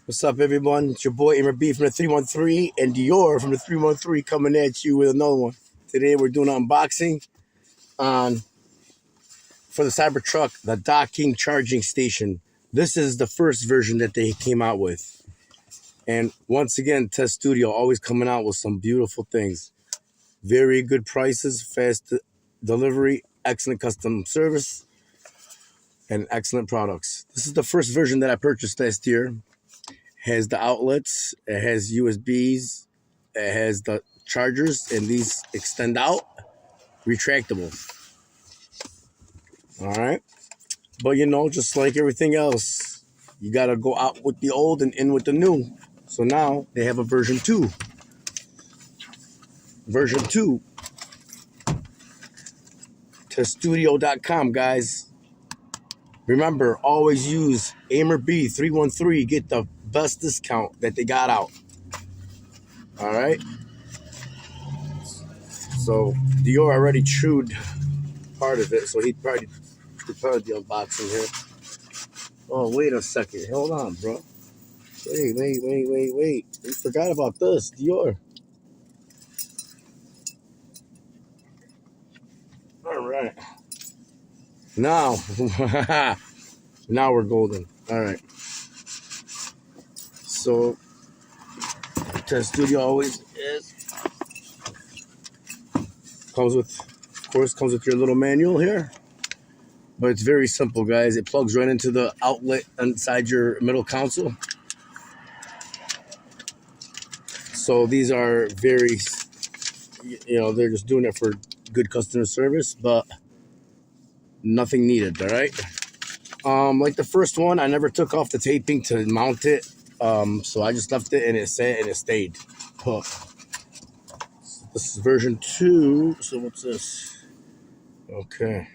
What's up, everyone? It's your boy Amer B from the 313 and Dior from the 313 coming at you with another one. Today we're doing an unboxing on for the Cybertruck, the docking charging station. This is the first version that they came out with. And once again, TesStudio always coming out with some beautiful things. Very good prices, fast delivery, excellent customer service, and excellent products. This is the first version that I purchased last year. Has the outlets, it has USBs, it has the chargers, and these extend out, retractable. All right, but you know, just like everything else, you gotta go out with the old and in with the new. So now they have a version 2. Version 2. TesStudio.com, guys. Remember, always use AmerB313. Get the best discount that they got out. All right. So Dior already chewed part of it, so he probably prepared the unboxing here. Oh, wait a second. Hold on, bro. Wait. We forgot about this, Dior. All right. Now, now we're golden. All right. So, TesStudio always is. Comes with your little manual here. But it's very simple, guys. It plugs right into the outlet inside your middle console. So these are very, they're just doing it for good customer service, but nothing needed, all right? Like the first one, I never took off the taping to mount it. So I just left it and it sat and it stayed put. This is version 2. So what's this? Okay.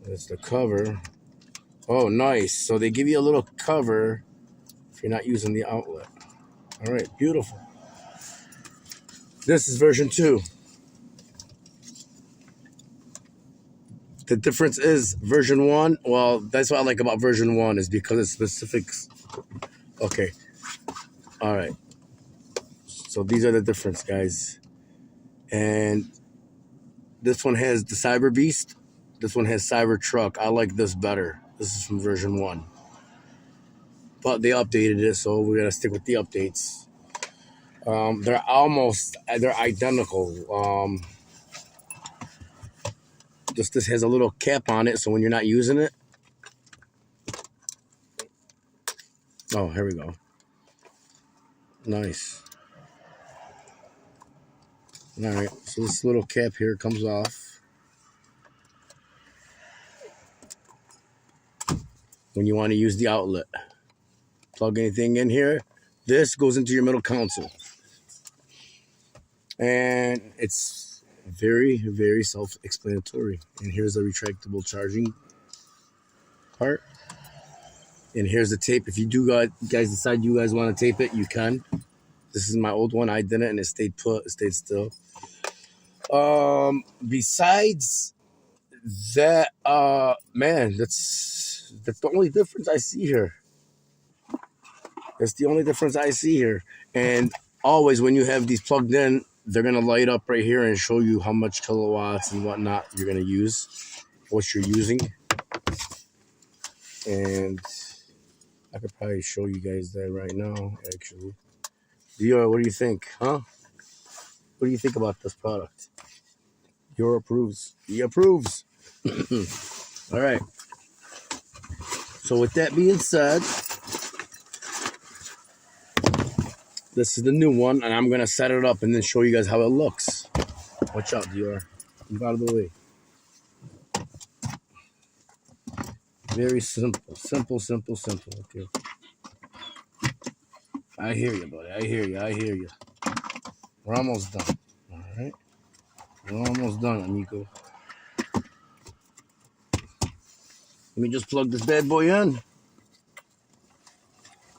That's the cover. Oh, nice. So they give you a little cover if you're not using the outlet. All right, beautiful. This is version 2. The difference is version 1. Well, that's what I like about version 1 is because it's specifics. Okay. All right. So these are the difference, guys. And this one has the Cyber Beast. This one has Cybertruck. I like this better. This is from version 1. But they updated it, so we're going to stick with the updates. They're identical. This has a little cap on it, so when you're not using it. Oh, here we go. Nice. All right, so this little cap here comes off. When you want to use the outlet. Plug anything in here. This goes into your middle console. And it's very, very self-explanatory. And here's the retractable charging part. And here's the tape. If you guys decide you guys want to tape it, you can. This is my old one. I didn't, and it stayed put. It stayed still. Besides that, man, that's the only difference I see here. That's the only difference I see here. And always when you have these plugged in, they're going to light up right here and show you how much kilowatts and whatnot you're going to use, what you're using. And I could probably show you guys that right now, actually. Dior, what do you think? Huh? What do you think about this product? Dior approves. He approves. All right. So with that being said, this is the new one, and I'm going to set it up and then show you guys how it looks. Watch out, Dior. Move out of the way. Very simple. Simple. Okay. I hear you, buddy. I hear you. We're almost done. All right. We're almost done, amigo. Let me just plug this bad boy in.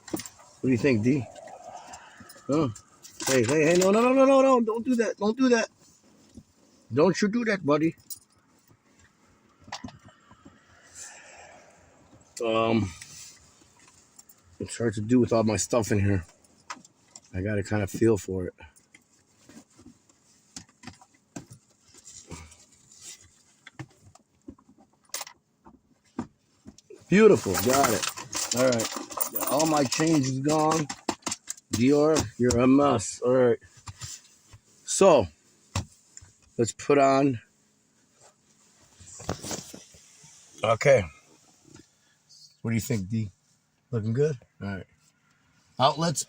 What do you think, D? Huh? Hey, no, don't do that. Don't do that. Don't you do that, buddy. It's hard to do with all my stuff in here. I gotta kind of feel for it. Beautiful, got it. All right, got all my change is gone. Dior, you're a mess. All right, so let's put on. Okay, what do you think, D? Looking good? All right. Outlets,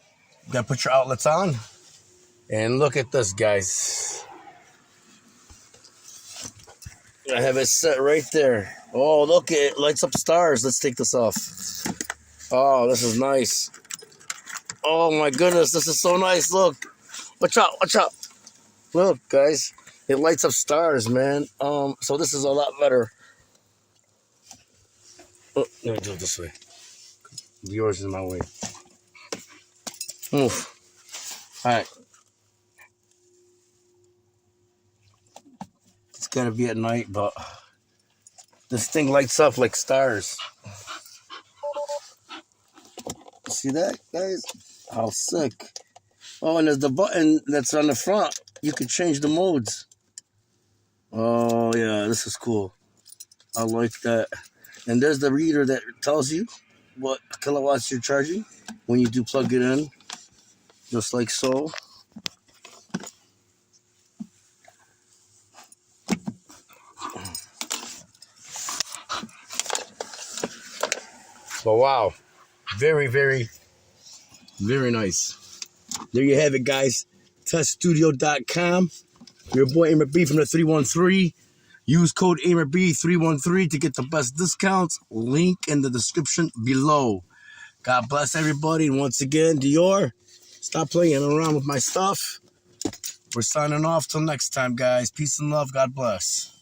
gotta put your outlets on. And look at this, guys. I have it set right there. Oh, look, it lights up stars. Let's take this off. Oh, this is nice. Oh my goodness, this is so nice. Look. Watch out, watch out. Look, guys. It lights up stars, man. So this is a lot better. Oh, let me do it this way. Yours is in my way. Oof. Alright. It's gotta be at night, but this thing lights up like stars. See that, guys? How sick. Oh, and there's the button that's on the front. You can change the modes. Oh, yeah, this is cool. I like that. And there's the reader that tells you what kilowatts you're charging when you do plug it in, just like so. But wow, very, very, very nice. There you have it, guys. TesStudio.com. Your boy Aimer B from the 313. Use code AimerB313 to get the best discounts. Link in the description below. God bless everybody. And once again, Dior, stop playing around with my stuff. We're signing off till next time, guys. Peace and love. God bless.